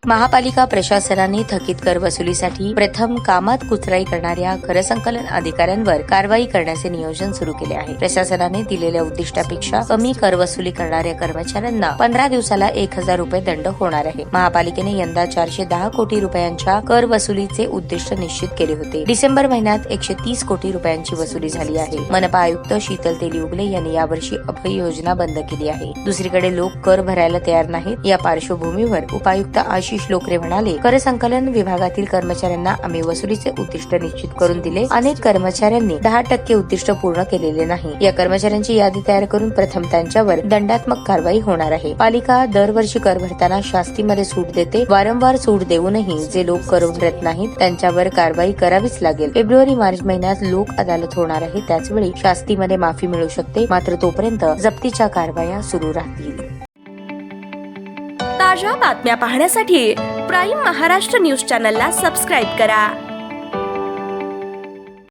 महापालिका प्रशासनाने थकीत कर वसुलीसाठी प्रथम कामात कुचराई करणाऱ्या कर संकलन अधिकाऱ्यांवर कारवाई करण्याचे नियोजन सुरू केले आहे। प्रशासनाने दिलेल्या उद्दिष्टापेक्षा कमी कर वसुली करणाऱ्या कर्मचाऱ्यांना 15 दिवसाला 1000 रुपये दंड होणार आहे। महापालिकेने यंदा 410 कोटी रुपयांच्या कर वसुलीचे उद्दिष्ट निश्चित केले होते। डिसेंबर महिन्यात 130 कोटी रुपयांची वसुली झाली आहे। मनपा आयुक्त शीतल तेलीउगले यांनी यावर्षी अभय योजना बंद केली आहे। दुसरीकडे लोक कर भरायला तयार नाहीत। या पार्श्वभूमीवर उपायुक्त आशिष लोकरे म्हणाले, कर संकलन विभागातील कर्मचाऱ्यांना आम्ही वसुलीचे उद्दिष्ट निश्चित करून दिले। अनेक कर्मचाऱ्यांनी 10% उद्दिष्ट पूर्ण केलेले नाही। या कर्मचाऱ्यांची यादी तयार करून प्रथम त्यांच्यावर दंडात्मक कारवाई होणार आहे। पालिका दरवर्षी कर भरताना शास्तीमध्ये सूट देते। वारंवार सूट देऊनही जे लोक कर भरत नाहीत त्यांच्यावर कारवाई करावीच लागेल। फेब्रुवारी-मार्च महिन्यात लोक अदालत होणार आहे। त्याचवेळी शास्तीमध्ये माफी मिळू शकते, मात्र तोपर्यंत जप्तीच्या कारवाया सुरू राहतील। ताज्या बातम्या पाहण्यासाठी प्राईम महाराष्ट्र न्यूज चॅनलला सबस्क्राईब करा।